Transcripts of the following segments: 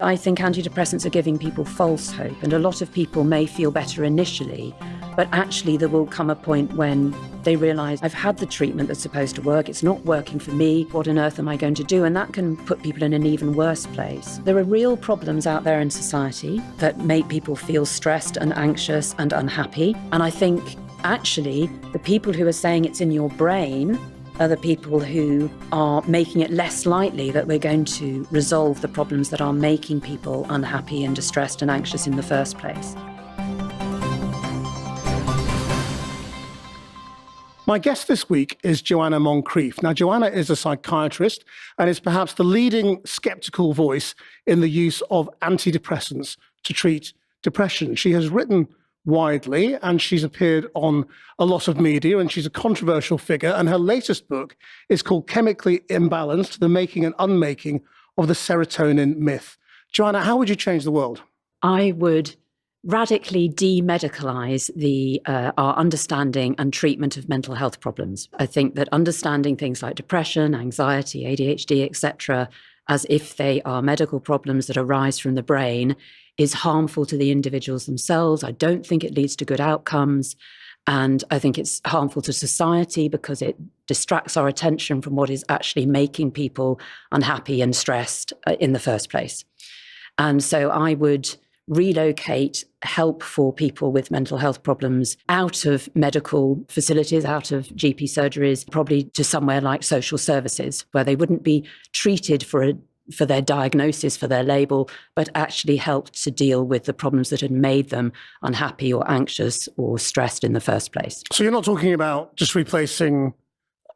I think antidepressants are giving people false hope, and a lot of people may feel better initially, but actually there will come a point when they realise, I've had the treatment that's supposed to work, it's not working for me, what on earth am I going to do? And that can put people in an even worse place. There are real problems out there in society that make people feel stressed and anxious and unhappy. And I think actually the people who are saying it's in your brain are the people who are making it less likely that we're going to resolve the problems that are making people unhappy and distressed and anxious in the first place. My guest this week is Joanna Moncrieff. Now, Joanna is a psychiatrist and is perhaps the leading sceptical voice in the use of antidepressants to treat depression. She has written widely and she's appeared on a lot of media, and she's a controversial figure, and her latest book is called Chemically Imbalanced: The Making and Unmaking of the Serotonin Myth. Joanna, how would you change the world? I would radically demedicalize our understanding and treatment of mental health problems. I think that understanding things like depression, anxiety, ADHD, etc., as if they are medical problems that arise from the brain, is harmful to the individuals themselves. I don't think it leads to good outcomes. And I think it's harmful to society because it distracts our attention from what is actually making people unhappy and stressed in the first place. And so I would relocate help for people with mental health problems out of medical facilities, out of GP surgeries, probably to somewhere like social services, where they wouldn't be treated for their diagnosis, for their label, but actually helped to deal with the problems that had made them unhappy or anxious or stressed in the first place. So you're not talking about just replacing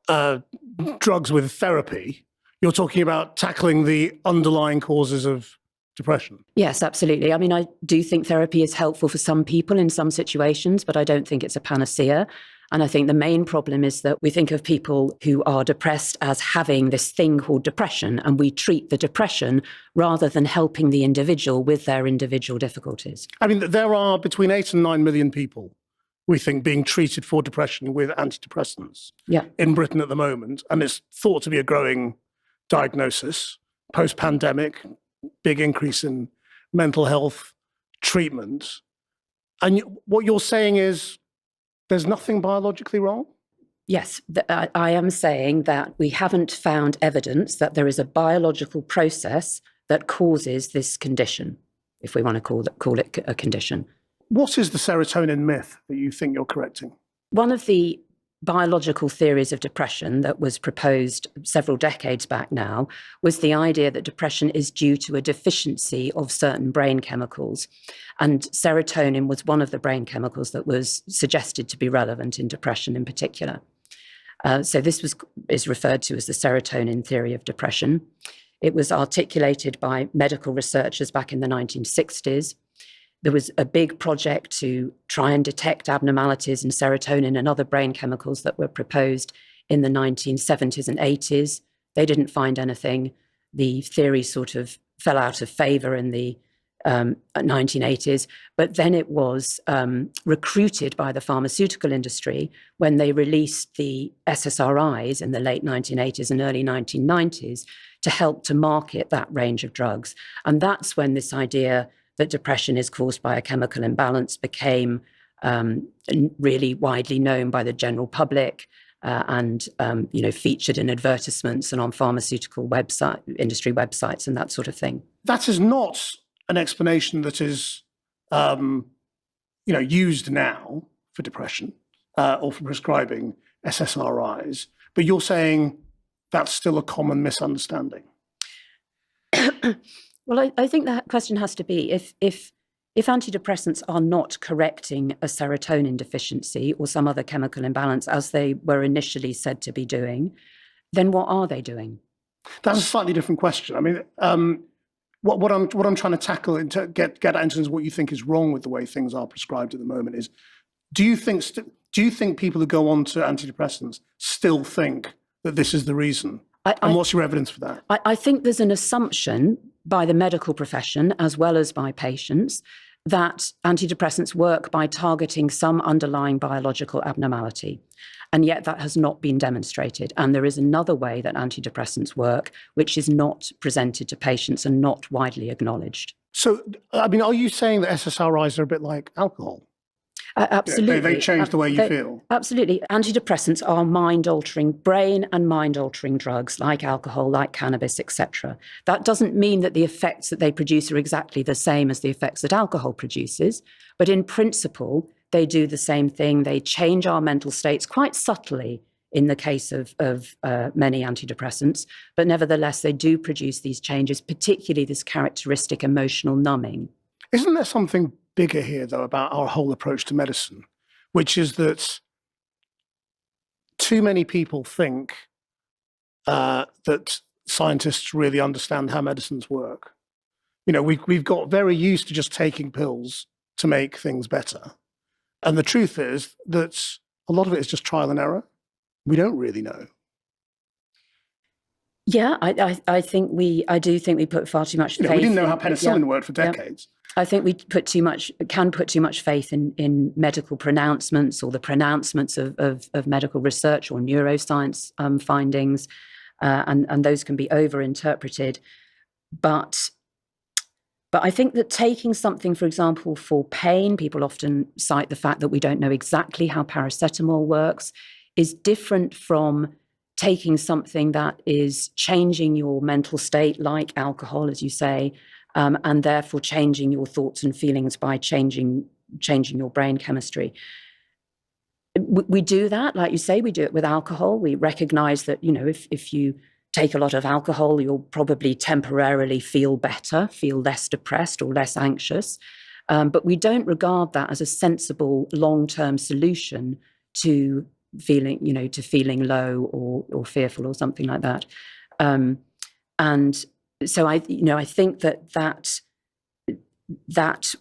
drugs with therapy. You're talking about tackling the underlying causes of depression. Yes, absolutely. I mean, I do think therapy is helpful for some people in some situations, but I don't think it's a panacea. And I think the main problem is that we think of people who are depressed as having this thing called depression, and we treat the depression rather than helping the individual with their individual difficulties. I mean, there are between 8 and 9 million people, we think, being treated for depression with antidepressants in Britain at the moment. And it's thought to be a growing diagnosis. Post-pandemic, big increase in mental health treatment. And what you're saying is there's nothing biologically wrong? Yes, I am saying that we haven't found evidence that there is a biological process that causes this condition, if we want to call it a condition. What is the serotonin myth that you think you're correcting? One of the biological theories of depression that was proposed several decades back now was the idea that depression is due to a deficiency of certain brain chemicals. And serotonin was one of the brain chemicals that was suggested to be relevant in depression in particular. So this is referred to as the serotonin theory of depression. It was articulated by medical researchers back in the 1960s. There was a big project to try and detect abnormalities in serotonin and other brain chemicals that were proposed in the 1970s and 80s. They didn't find anything. The theory sort of fell out of favor in the 1980s, but then it was recruited by the pharmaceutical industry when they released the SSRIs in the late 1980s and early 1990s to help to market that range of drugs. And that's when this idea that depression is caused by a chemical imbalance became really widely known by the general public and featured in advertisements and on pharmaceutical industry websites and that sort of thing. That is not an explanation that is used now for depression or for prescribing SSRIs, but you're saying that's still a common misunderstanding. Well, I think that question has to be if antidepressants are not correcting a serotonin deficiency or some other chemical imbalance as they were initially said to be doing, then what are they doing? That's a slightly different question. I mean, what I'm trying to tackle and to get at in terms of what you think is wrong with the way things are prescribed at the moment is, do you think people who go on to antidepressants still think that this is the reason? And what's your evidence for that? I think there's an assumption by the medical profession as well as by patients that antidepressants work by targeting some underlying biological abnormality. And yet that has not been demonstrated. And there is another way that antidepressants work, which is not presented to patients and not widely acknowledged. So, I mean, are you saying that SSRIs are a bit like alcohol? Absolutely. They change the way you feel. Absolutely. Antidepressants are mind-altering, brain and mind-altering drugs like alcohol, like cannabis, etc. That doesn't mean that the effects that they produce are exactly the same as the effects that alcohol produces, but in principle, they do the same thing. They change our mental states quite subtly in the case of many antidepressants, but nevertheless, they do produce these changes, particularly this characteristic emotional numbing. Isn't there something bigger here, though, about our whole approach to medicine, which is that too many people think that scientists really understand how medicines work. You know, we've got very used to just taking pills to make things better. And the truth is that a lot of it is just trial and error. We don't really know. Yeah, I do think we put far too much faith. We didn't know how penicillin worked for decades. I think we can put too much faith in medical pronouncements or the pronouncements of medical research or neuroscience findings, and those can be overinterpreted. But I think that taking something, for example, for pain, people often cite the fact that we don't know exactly how paracetamol works, is different from taking something that is changing your mental state, like alcohol, as you say, and therefore changing your thoughts and feelings by changing your brain chemistry. We do that, like you say, we do it with alcohol. We recognize that, you know, if you take a lot of alcohol, you'll probably temporarily feel better, feel less depressed or less anxious. But we don't regard that as a sensible long-term solution to feeling low or fearful or something like that. And so I think that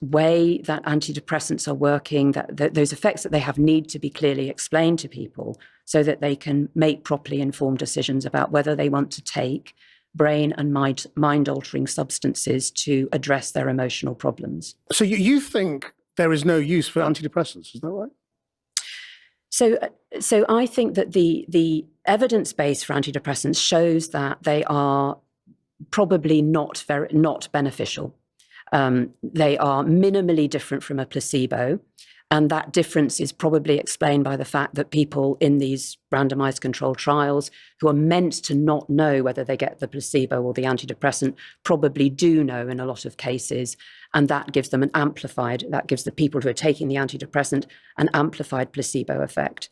way that antidepressants are working, that those effects that they have need to be clearly explained to people so that they can make properly informed decisions about whether they want to take brain and mind-altering substances to address their emotional problems. So you think there is no use for antidepressants, is that right? So I think that the evidence base for antidepressants shows that they are probably not beneficial. They are minimally different from a placebo, and that difference is probably explained by the fact that people in these randomized controlled trials who are meant to not know whether they get the placebo or the antidepressant probably do know in a lot of cases, and that gives them that gives the people who are taking the antidepressant an amplified placebo effect.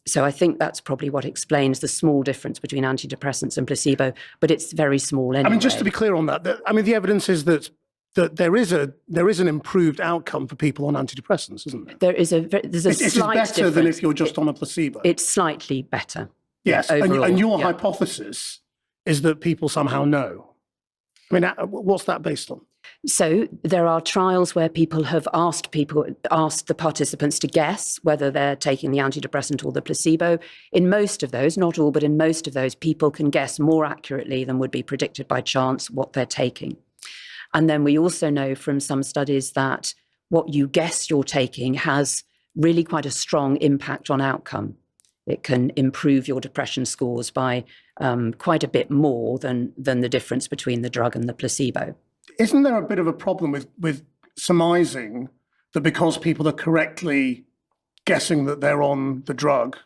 So I think that's probably what explains the small difference between antidepressants and placebo, but it's very small anyway. I mean, just to be clear on that, the evidence is that there is an improved outcome for people on antidepressants, isn't there? There's a slight difference. It's better than if you're just on a placebo. It's slightly better. Yes, overall, and your hypothesis is that people somehow know. I mean, what's that based on? So there are trials where people have asked the participants to guess whether they're taking the antidepressant or the placebo. In most of those, not all, but in most of those, people can guess more accurately than would be predicted by chance what they're taking. And then we also know from some studies that what you guess you're taking has really quite a strong impact on outcome. It can improve your depression scores by quite a bit more than the difference between the drug and the placebo. Isn't there a bit of a problem with surmising that because people are correctly guessing that they're on the drug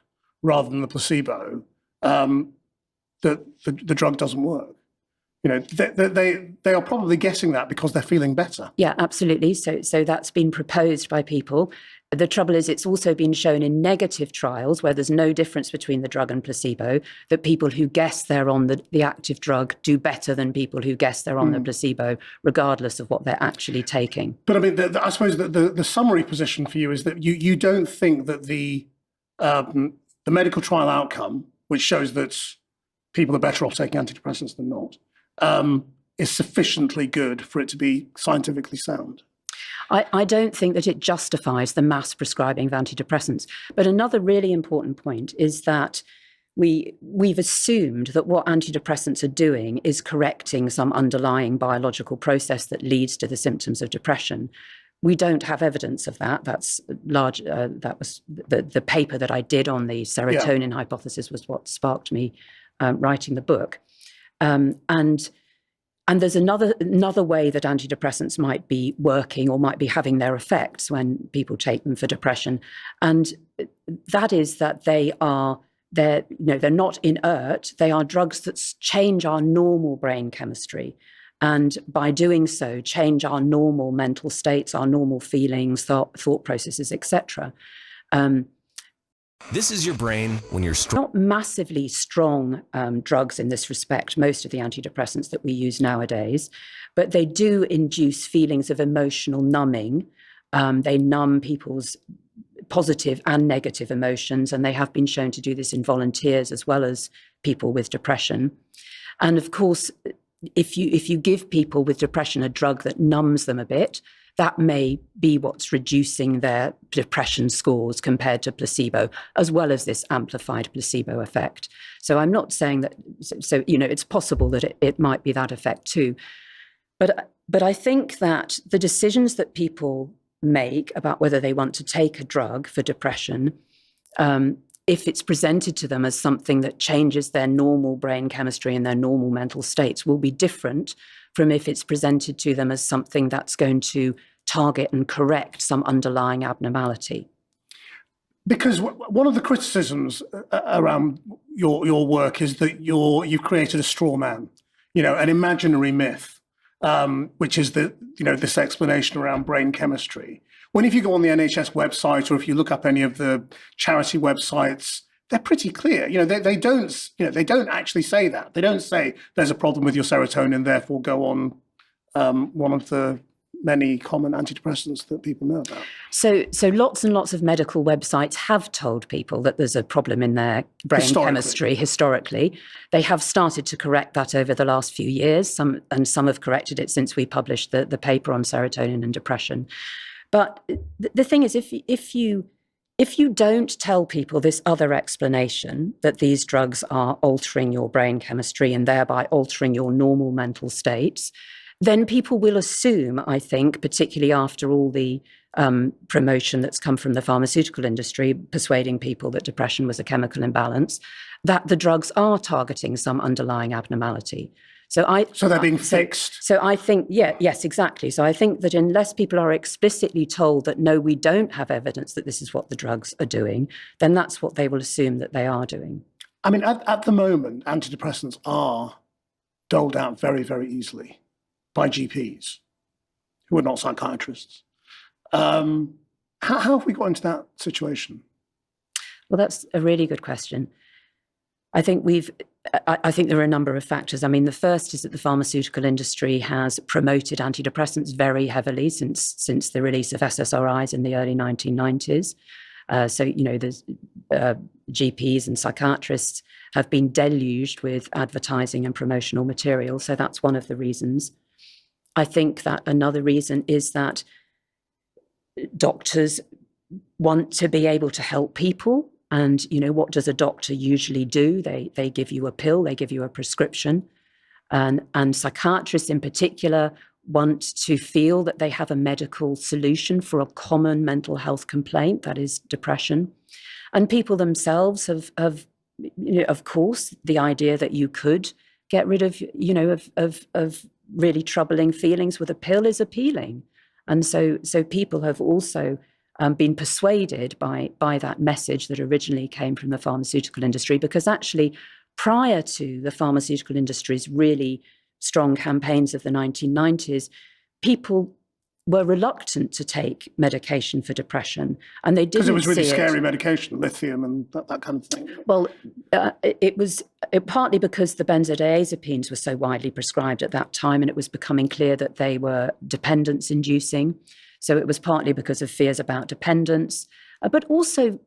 rather than the placebo, that the drug doesn't work? You know, they are probably guessing that because they're feeling better. Yeah, absolutely. So that's been proposed by people. The trouble is it's also been shown in negative trials where there's no difference between the drug and placebo, that people who guess they're on the active drug do better than people who guess they're on the placebo, regardless of what they're actually taking. But I mean, I suppose that the summary position for you is that you don't think that the medical trial outcome, which shows that people are better off taking antidepressants than not, is sufficiently good for it to be scientifically sound. I don't think that it justifies the mass prescribing of antidepressants. But another really important point is that we've assumed that what antidepressants are doing is correcting some underlying biological process that leads to the symptoms of depression. We don't have evidence of that. That's large. That was the paper that I did on the serotonin hypothesis was what sparked me writing the book. And there's another way that antidepressants might be working or might be having their effects when people take them for depression, and that is that they're not inert. They are drugs that change our normal brain chemistry, and by doing so, change our normal mental states, our normal feelings, thought processes, etc. This is your brain when you're strong. Not massively strong drugs in this respect, most of the antidepressants that we use nowadays, but they do induce feelings of emotional numbing. They numb people's positive and negative emotions, and they have been shown to do this in volunteers as well as people with depression. And of course, if you give people with depression a drug that numbs them a bit, that may be what's reducing their depression scores compared to placebo, as well as this amplified placebo effect. So I'm not saying that, so it's possible that it might be that effect too. But I think that the decisions that people make about whether they want to take a drug for depression, if it's presented to them as something that changes their normal brain chemistry and their normal mental states, will be different from if it's presented to them as something that's going to target and correct some underlying abnormality. Because one of the criticisms around your work is that you've created a straw man, an imaginary myth, which is this explanation around brain chemistry. When if you go on the NHS website or if you look up any of the charity websites, they're pretty clear. They don't actually say that. They don't say there's a problem with your serotonin, therefore go on one of the many common antidepressants that people know about. So lots and lots of medical websites have told people that there's a problem in their brain chemistry historically. They have started to correct that over the last few years, some have corrected it since we published the paper on serotonin and depression. But the thing is, if you don't tell people this other explanation, that these drugs are altering your brain chemistry and thereby altering your normal mental states, then people will assume, I think, particularly after all the promotion that's come from the pharmaceutical industry, persuading people that depression was a chemical imbalance, that the drugs are targeting some underlying abnormality. So they're being fixed. So I think, yes, exactly. So I think that unless people are explicitly told that, no, we don't have evidence that this is what the drugs are doing, then that's what they will assume that they are doing. I mean, at the moment, antidepressants are doled out very, very easily by GPs who are not psychiatrists. How have we got into that situation? Well, that's a really good question. I think there are a number of factors. I mean, the first is that the pharmaceutical industry has promoted antidepressants very heavily since the release of SSRIs in the early 1990s. There's GPs and psychiatrists have been deluged with advertising and promotional material. So that's one of the reasons. I think that another reason is that doctors want to be able to help people. And, what does a doctor usually do? They give you a pill, they give you a prescription. And psychiatrists in particular want to feel that they have a medical solution for a common mental health complaint, that is depression. And people themselves have of course, the idea that you could get rid of, of really troubling feelings with a pill is appealing. And so people have also been persuaded by that message that originally came from the pharmaceutical industry, because actually prior to the pharmaceutical industry's really strong campaigns of the 1990s, people were reluctant to take medication for depression, and they didn't see it. Because it was really scary medication, lithium and that kind of thing. Well, it was partly because the benzodiazepines were so widely prescribed at that time, and it was becoming clear that they were dependence-inducing. So it was partly because of fears about dependence, but also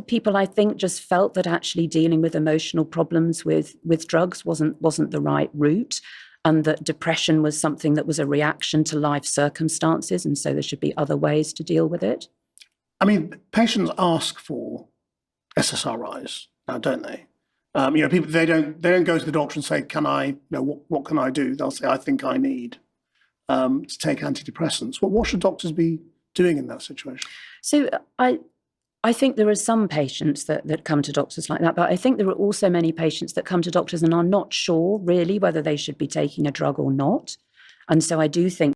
people, I think, just felt that actually dealing with emotional problems with drugs wasn't the right route, and that depression was something that was a reaction to life circumstances, and so there should be other ways to deal with it. I mean, patients ask for SSRIs now, don't they? People they don't go to the doctor and say, "Can I? What can I do?" They'll say, "I think I need to take antidepressants." What should doctors be doing in that situation? So I think there are some patients that come to doctors like that, but I think there are also many patients that come to doctors and are not sure really whether they should be taking a drug or not. And so I do think